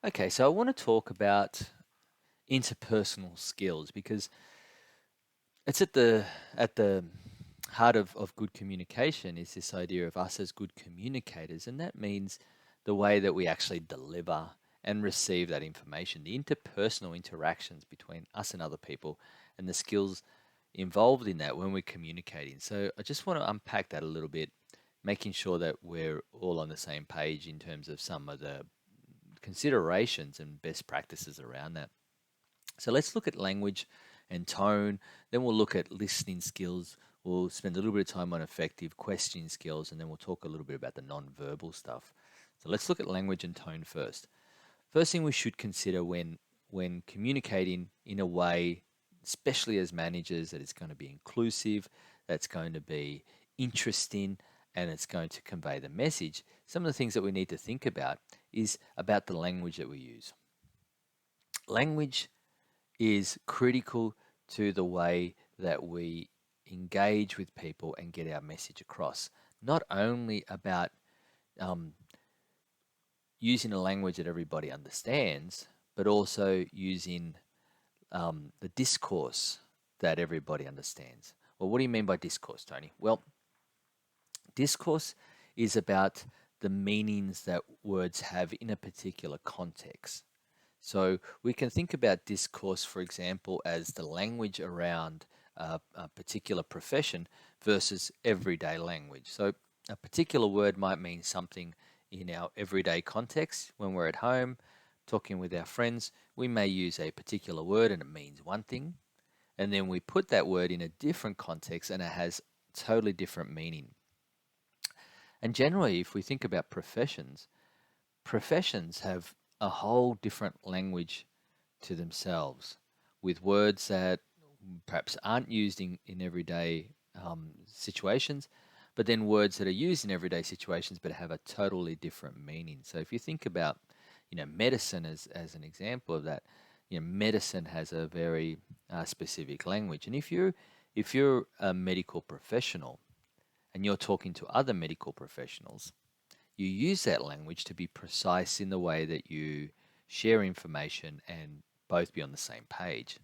Okay, so I want to talk about interpersonal skills because it's at the heart of good communication is this idea of us as good communicators, and that means the way that we actually deliver and receive that information, the interpersonal interactions between us and other people, and the skills involved in that when we're communicating. So I just want to unpack that a little bit, making sure that we're all on the same page in terms of some of the considerations and best practices around that. So let's look at language and tone. Then we'll look at listening skills. We'll spend a little bit of time on effective questioning skills, and then we'll talk a little bit about the non-verbal stuff. So let's look at language and tone first. First thing we should consider when communicating in a way, especially as managers, that it's going to be inclusive, that's going to be interesting, and it's going to convey the message. Some of the things that we need to think about is about the language that we use. Language is critical to the way that we engage with people and get our message across. Not only about um, using a language that everybody understands, but also using the discourse that everybody understands. Well, what do you mean by discourse, Tony? Well, discourse is about the meanings that words have in a particular context. So we can think about discourse, for example, as the language around a particular profession versus everyday language. So a particular word might mean something in our everyday context. When we're at home talking with our friends, we may use a particular word and it means one thing. And then we put that word in a different context and it has totally different meaning. And generally, if we think about professions have a whole different language to themselves with words that perhaps aren't used in everyday situations, but then words that are used in everyday situations but have a totally different meaning. So if you think about, medicine as an example of that, medicine has a very specific language, and if you're a medical professional and you're talking to other medical professionals, you use that language to be precise in the way that you share information and both be on the same page.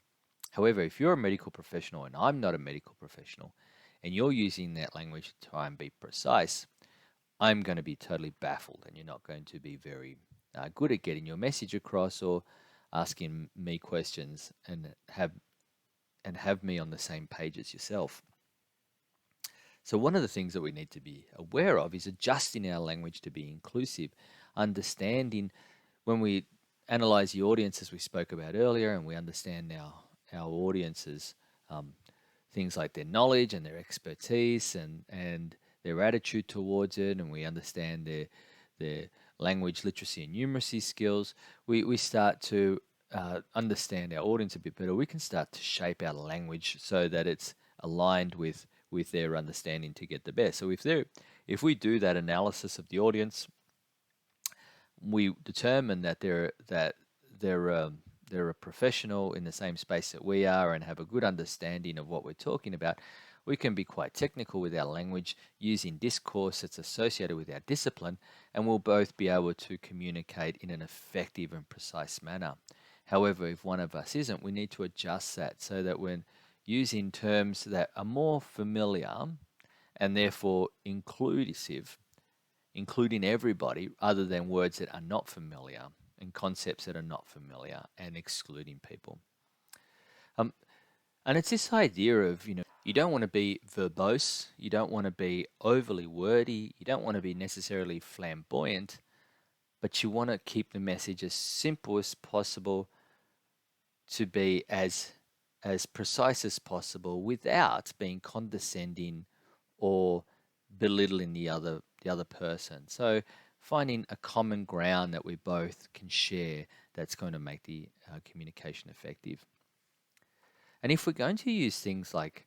However, if you're a medical professional and I'm not a medical professional, and you're using that language to try and be precise, I'm going to be totally baffled, and you're not going to be very good at getting your message across or asking me questions and have me on the same page as yourself. So, one of the things that we need to be aware of is adjusting our language to be inclusive, understanding when we analyze the audience, as we spoke about earlier, and we understand our audience's things like their knowledge and their expertise and their attitude towards it, and we understand their language literacy and numeracy skills, we start to understand our audience a bit better. We can start to shape our language so that it's aligned with their understanding to get the best. So if we do that analysis of the audience, we determine that they're a professional in the same space that we are and have a good understanding of what we're talking about. We can be quite technical with our language using discourse that's associated with our discipline, and we'll both be able to communicate in an effective and precise manner. However, if one of us isn't, we need to adjust that so that when using terms that are more familiar and therefore inclusive, including everybody, other than words that are not familiar and concepts that are not familiar and excluding people. Um, and it's this idea of, you don't want to be verbose, you don't want to be overly wordy, you don't want to be necessarily flamboyant, but you want to keep the message as simple as possible to be as precise as possible without being condescending or belittling the other person. So finding a common ground that we both can share that's going to make the communication effective. And if we're going to use things like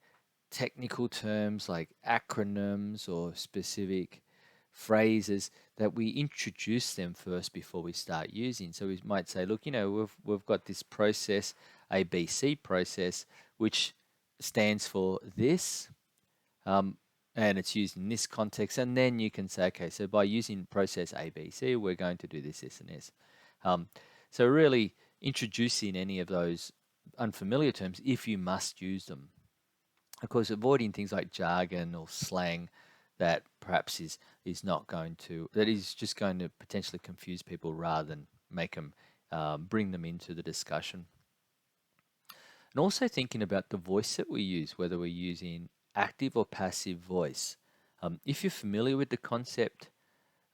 technical terms like acronyms or specific phrases, that we introduce them first before we start using. So we might say, look, we've got this process, ABC process, which stands for this, and it's used in this context. And then you can say, okay, so by using process ABC, we're going to do this, this, and this. Um, So really introducing any of those unfamiliar terms if you must use them. Of course, avoiding things like jargon or slang that perhaps is not going to, that is just going to potentially confuse people rather than make them, bring them into the discussion. And also thinking about the voice that we use, whether we're using active or passive voice. If you're familiar with the concept,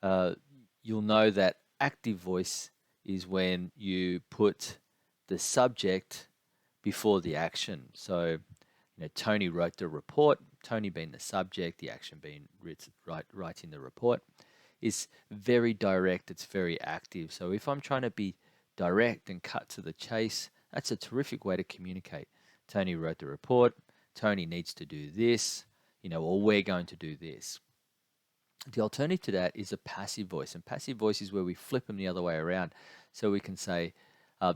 uh, you'll know that active voice is when you put the subject before the action. So, Tony wrote the report, Tony being the subject, the action being writing the report, is very direct, it's very active. So if I'm trying to be direct and cut to the chase, that's a terrific way to communicate. Tony wrote the report, Tony needs to do this, or we're going to do this. The alternative to that is a passive voice, and passive voice is where we flip them the other way around. So we can say,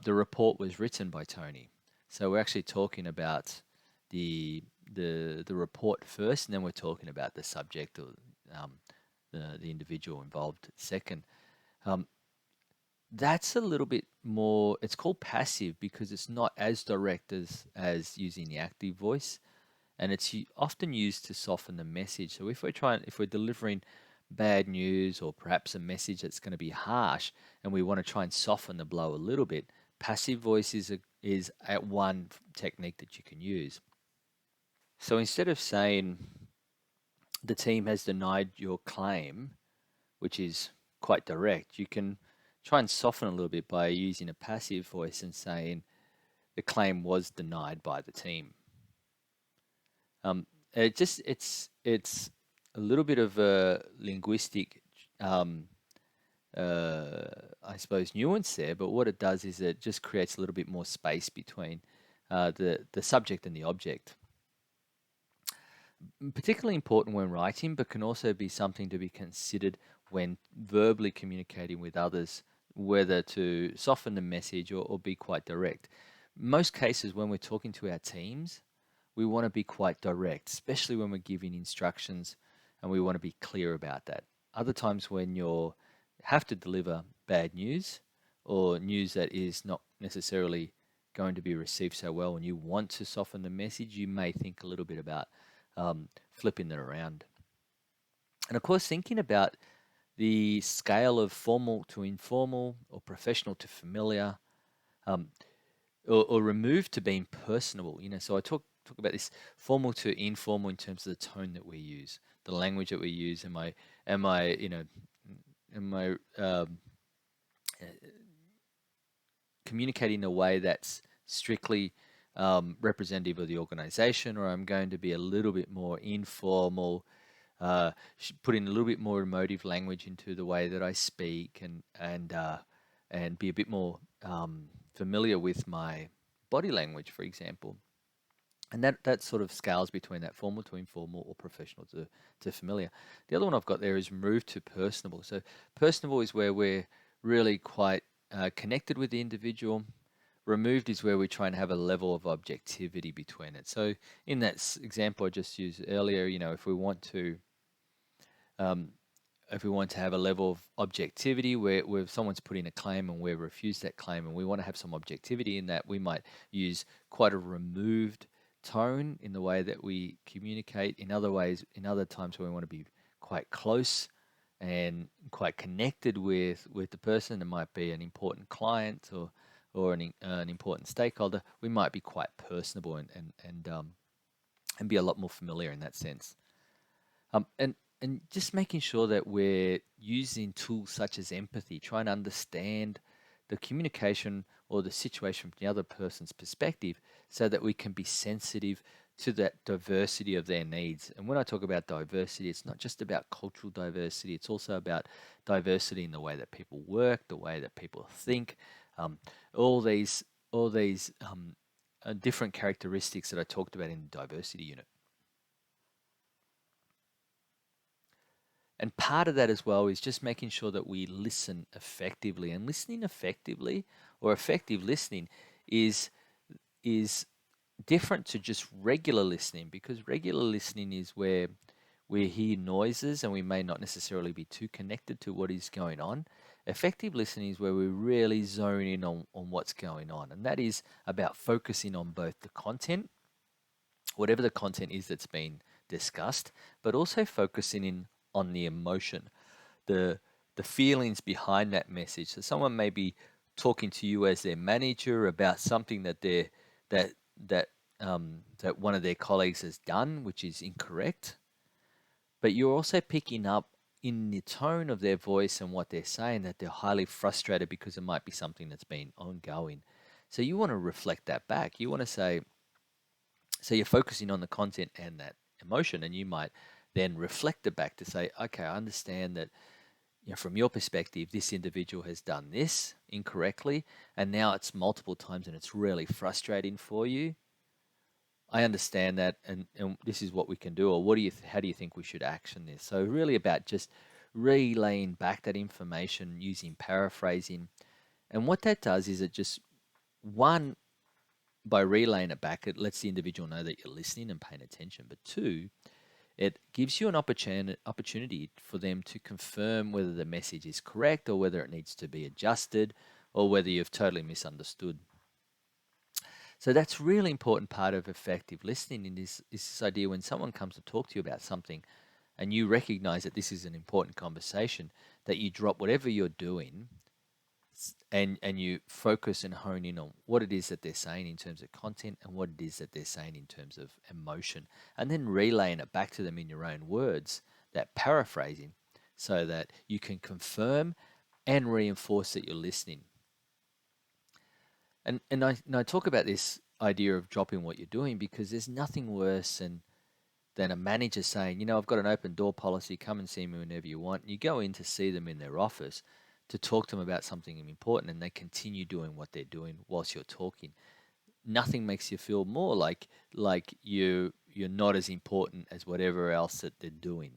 the report was written by Tony. So we're actually talking about the report first, and then we're talking about the subject or the individual involved second. Um, that's a little bit more. It's called passive because it's not as direct as using the active voice, and it's often used to soften the message. So if we're delivering bad news or perhaps a message that's going to be harsh, and we want to try and soften the blow a little bit, passive voice is at one technique that you can use. So instead of saying the team has denied your claim, which is quite direct, you can try and soften a little bit by using a passive voice and saying the claim was denied by the team. It's a little bit of a linguistic, I suppose, nuance there. But what it does is it just creates a little bit more space between the subject and the object. Particularly important when writing, but can also be something to be considered when verbally communicating with others, whether to soften the message or be quite direct. Most cases, when we're talking to our teams, we want to be quite direct, especially when we're giving instructions, and we want to be clear about that. Other times when you have to deliver bad news or news that is not necessarily going to be received so well and you want to soften the message, you may think a little bit about flipping it around. And of course, thinking about the scale of formal to informal or professional to familiar, um, or removed to being personable. So I talk about this formal to informal in terms of the tone that we use, the language that we use. Am I communicating in a way that's strictly representative of the organization, or I'm going to be a little bit more informal, putting a little bit more emotive language into the way that I speak, and be a bit more familiar with my body language, for example. And that sort of scales between that formal to informal or professional to familiar. The other one I've got there is move to personable. So personable is where we're really quite connected with the individual. Removed is where we try and have a level of objectivity between it. So in that example I just used earlier, if we want to have a level of objectivity where someone's put in a claim and we've refused that claim and we want to have some objectivity in that, we might use quite a removed tone in the way that we communicate. In other times when we want to be quite close and quite connected with the person, it might be an important client or an important stakeholder, we might be quite personable and be a lot more familiar in that sense. And just making sure that we're using tools such as empathy, trying to understand the communication or the situation from the other person's perspective so that we can be sensitive to that diversity of their needs. And when I talk about diversity, it's not just about cultural diversity, it's also about diversity in the way that people work, the way that people think, all these different characteristics that I talked about in the diversity unit. And part of that as well is just making sure that we listen effectively. And listening effectively, or effective listening, is different to just regular listening, because regular listening is where we hear noises and we may not necessarily be too connected to what is going on. Effective listening is where we really zone in on what's going on. And that is about focusing on both the content, whatever the content is that's been discussed, but also focusing in on the emotion, the the feelings behind that message. So someone may be talking to you as their manager about something that that that that one of their colleagues has done, which is incorrect, but you're also picking up in the tone of their voice and what they're saying that they're highly frustrated because it might be something that's been ongoing. So you want to reflect that back. You want to say, so you're focusing on the content and that emotion, and you might then reflect it back to say, okay, I understand that, from your perspective, this individual has done this incorrectly, and now it's multiple times and it's really frustrating for you. I understand that, and this is what we can do, or how do you think we should action this? So really about just relaying back that information using paraphrasing. And what that does is it just, one, by relaying it back, it lets the individual know that you're listening and paying attention. But two, it gives you an opportunity for them to confirm whether the message is correct or whether it needs to be adjusted or whether you've totally misunderstood. So that's really important part of effective listening is this idea when someone comes to talk to you about something and you recognize that this is an important conversation, that you drop whatever you're doing and you focus and hone in on what it is that they're saying in terms of content and what it is that they're saying in terms of emotion, and then relaying it back to them in your own words, that paraphrasing, so that you can confirm and reinforce that you're listening. And I talk about this idea of dropping what you're doing because there's nothing worse than a manager saying, I've got an open door policy, come and see me whenever you want. And you go in to see them in their office to talk to them about something important, and they continue doing what they're doing whilst you're talking. Nothing makes you feel more like you're not as important as whatever else that they're doing.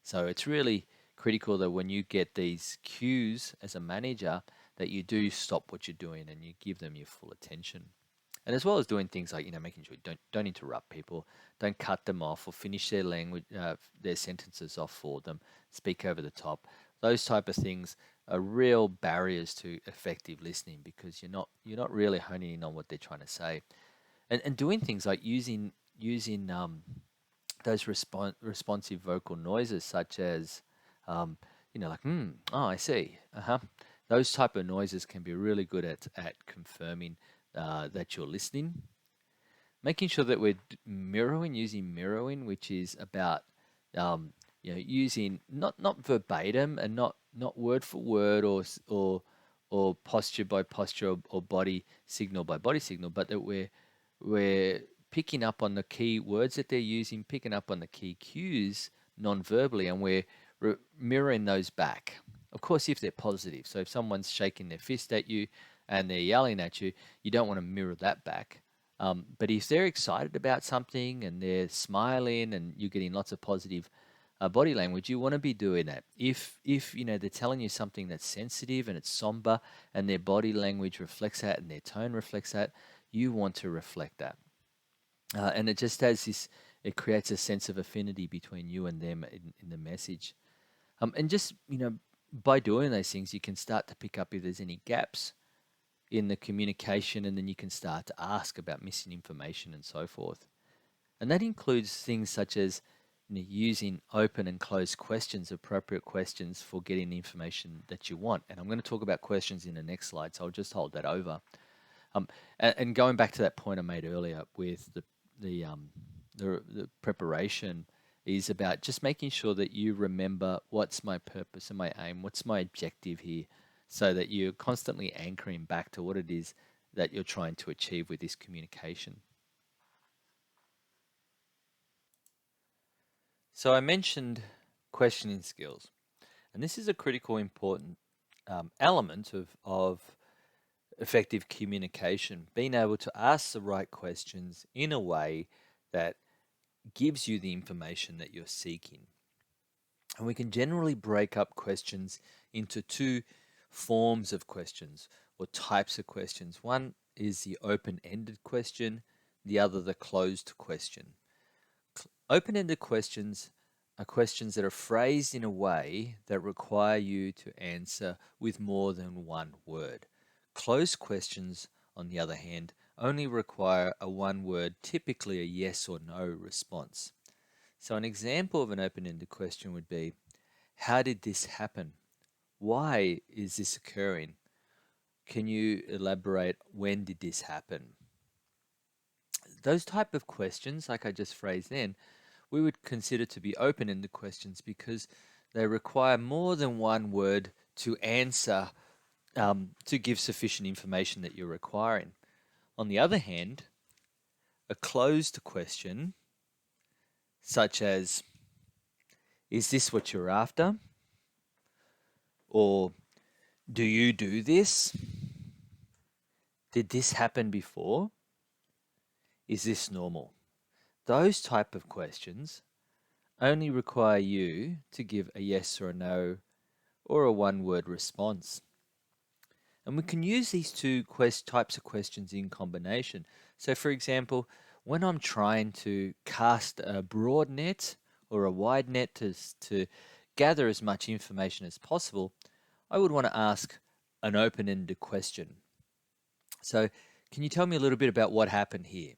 So it's really critical that when you get these cues as a manager, that you do stop what you're doing and you give them your full attention. And as well as doing things like making sure you don't interrupt people, don't cut them off or finish their language, their sentences off for them, speak over the top. Those type of things are real barriers to effective listening because you're not really honing in on what they're trying to say, and doing things like using those responsive vocal noises such as like oh, I see, those type of noises can be really good at confirming that you're listening. Making sure that we're using mirroring, which is about using not verbatim and not word for word or posture by posture or body signal by body signal, but that we're picking up on the key words that they're using, picking up on the key cues non-verbally, and we're mirroring those back. Of course, if they're positive. So if someone's shaking their fist at you and they're yelling at you, you don't want to mirror that back. But if they're excited about something and they're smiling and you're getting lots of positive body language, you want to be doing that. If they're telling you something that's sensitive and it's somber and their body language reflects that and their tone reflects that, you want to reflect that. And it just has this, it creates a sense of affinity between you and them in the message. And just, by doing those things, you can start to pick up if there's any gaps in the communication, and then you can start to ask about missing information and so forth. And that includes things such as using open and closed questions, appropriate questions for getting the information that you want. And I'm going to talk about questions in the next slide, so I'll just hold that over. And going back to that point I made earlier with the preparation is about just making sure that you remember what's my purpose and my aim, what's my objective here, so that you're constantly anchoring back to what it is that you're trying to achieve with this communication. So I mentioned questioning skills, and this is a critical, important element of effective communication, being able to ask the right questions in a way that gives you the information that you're seeking. And we can generally break up questions into two forms of questions or types of questions. One is the open-ended question, the other the closed question. Open-ended questions are questions that are phrased in a way that require you to answer with more than one word. Closed questions, on the other hand, only require a one word, typically a yes or no response. So, an example of an open ended question would be, how did this happen? Why is this occurring? Can you elaborate, when did this happen? Those type of questions, like I just phrased then, we would consider to be open-ended questions because they require more than one word to answer, to give sufficient information that you're requiring. On the other hand, a closed question, such as, is this what you're after? Or do you do this? Did this happen before? Is this normal? Those type of questions only require you to give a yes or a no or a one-word response. And we can use these two types of questions in combination. So, for example, when I'm trying to cast a broad net or a wide net to gather as much information as possible, I would want to ask an open-ended question. So, can you tell me a little bit about what happened here?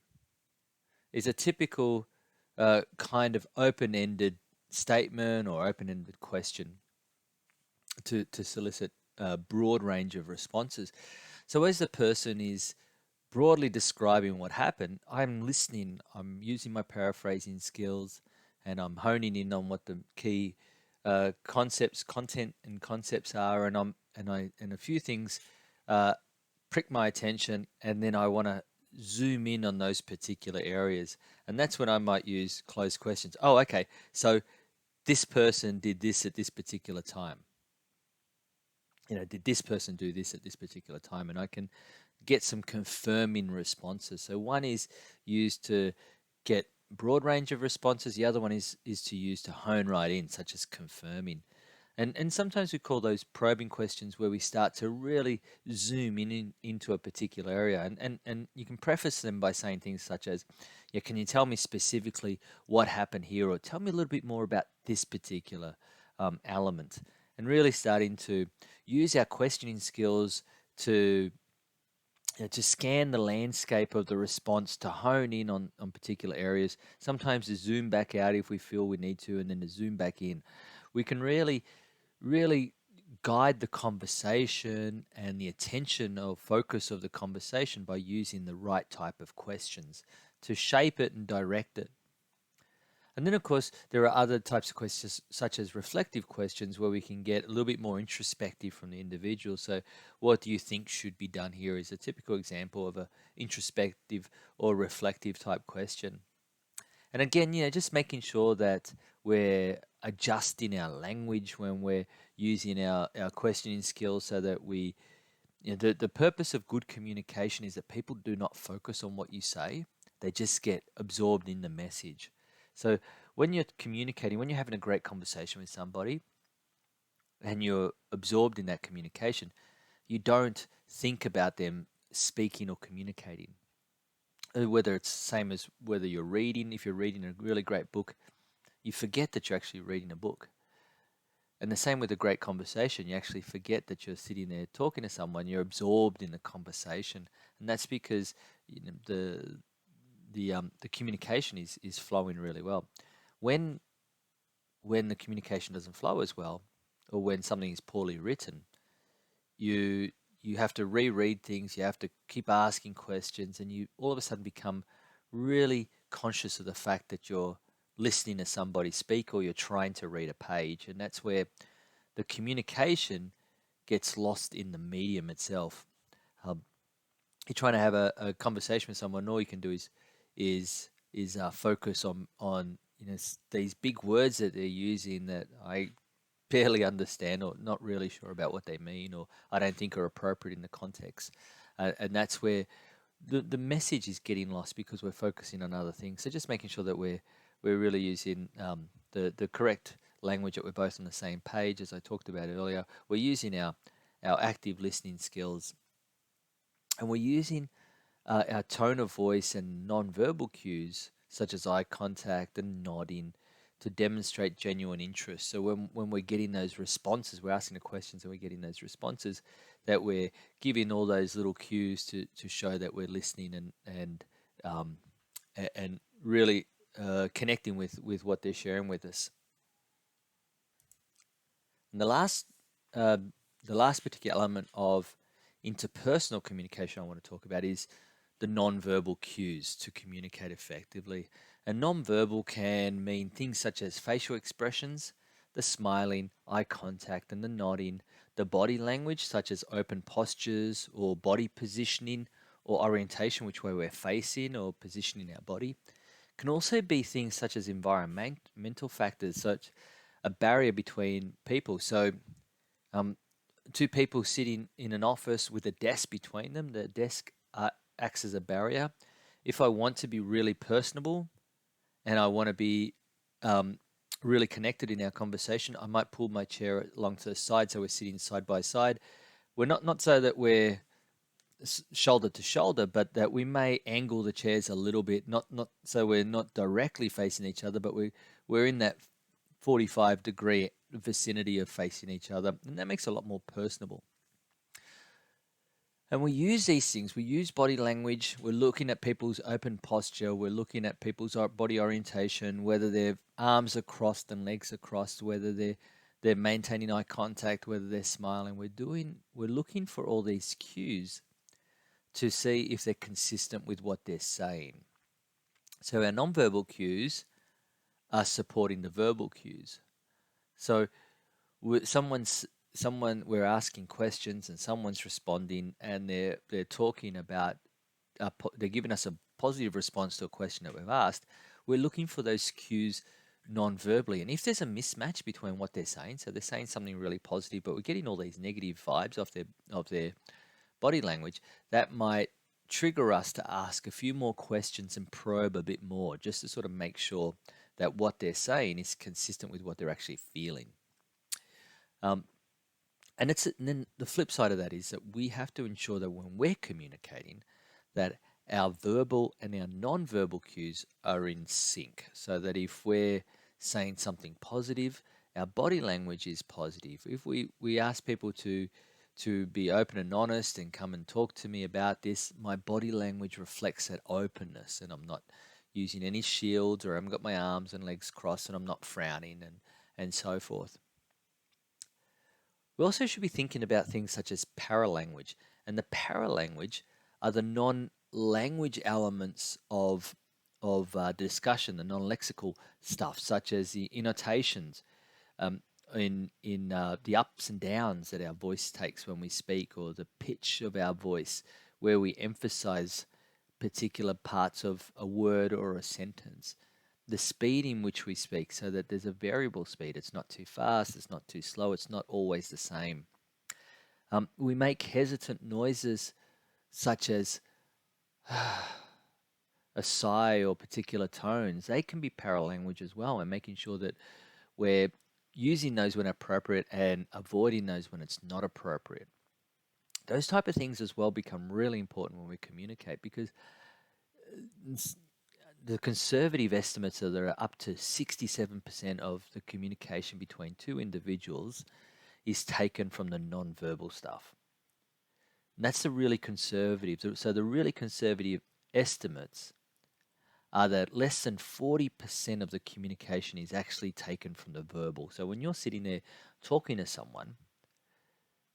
Is a typical kind of open-ended statement or open-ended question to solicit a broad range of responses. So as the person is broadly describing what happened, I'm listening, I'm using my paraphrasing skills, and I'm honing in on what the key content and concepts are, and a few things uh, prick my attention, and then I want to zoom in on those particular areas, and that's when I might use closed questions. Oh, okay, so this person did this at this particular time. Did this person do this at this particular time? And I can get some confirming responses. So one is used to get broad range of responses. The other one is to use to hone right in, such as confirming. And sometimes we call those probing questions, where we start to really zoom into a particular area. And you can preface them by saying things such as, yeah, can you tell me specifically what happened here? Or tell me a little bit more about this particular element. And really starting to use our questioning skills to to scan the landscape of the response, to hone in on particular areas, sometimes to zoom back out if we feel we need to, and then to zoom back in. We can really guide the conversation and the attention or focus of the conversation by using the right type of questions to shape it and direct it. And then, of course, there are other types of questions, such as reflective questions, where we can get a little bit more introspective from the individual. So, what do you think should be done here is a typical example of a introspective or reflective type question. And again, just making sure that we're adjusting our language when we're using our questioning skills, so that the purpose of good communication is that people do not focus on what you say, they just get absorbed in the message. So when you're communicating, when you're having a great conversation with somebody and you're absorbed in that communication, you don't think about them speaking or communicating. Whether it's the same as whether you're reading, if you're reading a really great book, you forget that you're actually reading a book. And the same with a great conversation, you actually forget that you're sitting there talking to someone, you're absorbed in the conversation. And that's because the communication is flowing really well. When when the communication doesn't flow as well, or when something is poorly written, you you have to reread things, you have to keep asking questions, and you all of a sudden become really conscious of the fact that you're listening to somebody speak, or you're trying to read a page, and that's where the communication gets lost in the medium itself. Um, you're trying to have a conversation with someone, all you can do is focus on these big words that they're using that I barely understand, or not really sure about what they mean, or I don't think are appropriate in the context. And that's where the message is getting lost because we're focusing on other things. So just making sure that we're really using the correct language, that we're both on the same page, as I talked about earlier. We're using our active listening skills, and we're using our tone of voice and non-verbal cues, such as eye contact and nodding, to demonstrate genuine interest. So when we're getting those responses, we're asking the questions and we're getting those responses, that we're giving all those little cues to show that we're listening um, and really connecting with what they're sharing with us. And uh, the last particular element of interpersonal communication I want to talk about is the nonverbal cues to communicate effectively. And nonverbal can mean things such as facial expressions, the smiling, eye contact, and the nodding, the body language, such as open postures or body positioning or orientation, which way we're facing or positioning our body. Can also be things such as environmental factors, such a barrier between people. So, um, two people sitting in an office with a desk between them, the desk acts as a barrier. If I want to be really personable and I want to be um, really connected in our conversation, I might pull my chair along to the side so we're sitting side by side. We're not so that we're shoulder to shoulder, but that we may angle the chairs a little bit, not so we're not directly facing each other, but we're in that 45-degree vicinity of facing each other, and that makes it a lot more personable. And we use these things. We use body language. We're looking at people's open posture. We're looking at people's body orientation, whether their arms are crossed and legs are crossed, whether they're maintaining eye contact, whether they're smiling. We're looking for all these cues to see if they're consistent with what they're saying. So our nonverbal cues are supporting the verbal cues. So we're asking questions and someone's responding and they're talking about they're giving us a positive response to a question that we've asked. We're looking for those cues non-verbally, and if there's a mismatch between what they're saying, so they're saying something really positive but we're getting all these negative vibes off their body language, that might trigger us to ask a few more questions and probe a bit more, just to sort of make sure that what they're saying is consistent with what they're actually feeling. Um, and then the flip side of that is that we have to ensure that when we're communicating, that our verbal and our non-verbal cues are in sync, so that if we're saying something positive, our body language is positive. If we ask people to be open and honest and come and talk to me about this, my body language reflects that openness, and I'm not using any shields, or I haven't got my arms and legs crossed, and I'm not frowning and so forth. We also should be thinking about things such as paralanguage, and the paralanguage are the non-language elements of discussion, the non-lexical stuff, such as the intonations, um, in the ups and downs that our voice takes when we speak, or the pitch of our voice, where we emphasize particular parts of a word or a sentence, the speed in which we speak, so that there's a variable speed. It's not too fast, it's not too slow, it's not always the same. We make hesitant noises such as a sigh or particular tones. They can be paralanguage as well, and making sure that we're using those when appropriate and avoiding those when it's not appropriate. Those type of things as well become really important when we communicate, because the conservative estimates are there are up to 67% of the communication between two individuals is taken from the non-verbal stuff. And that's the really conservative. So the really conservative estimates are that less than 40% of the communication is actually taken from the verbal. So when you're sitting there talking to someone,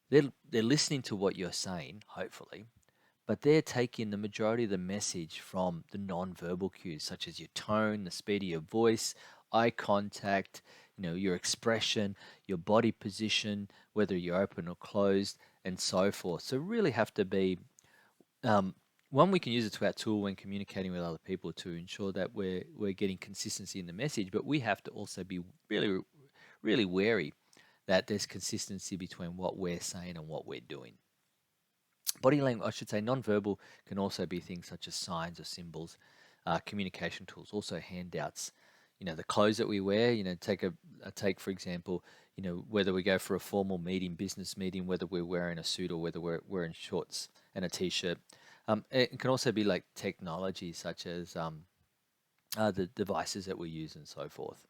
they're listening to what you're saying, hopefully, but they're taking the majority of the message from the non-verbal cues, such as your tone, the speed of your voice, eye contact, your expression, your body position, whether you're open or closed, and so forth. So really have to be one, we can use it to our tool when communicating with other people to ensure that we're getting consistency in the message, but we have to also be really, really wary that there's consistency between what we're saying and what we're doing. Body language, I should say, nonverbal can also be things such as signs or symbols, communication tools, also handouts. The clothes that we wear. Take for example, whether we go for a formal meeting, business meeting, whether we're wearing a suit or whether we're wearing shorts and a t-shirt. It can also be like technology, such as the devices that we use and so forth.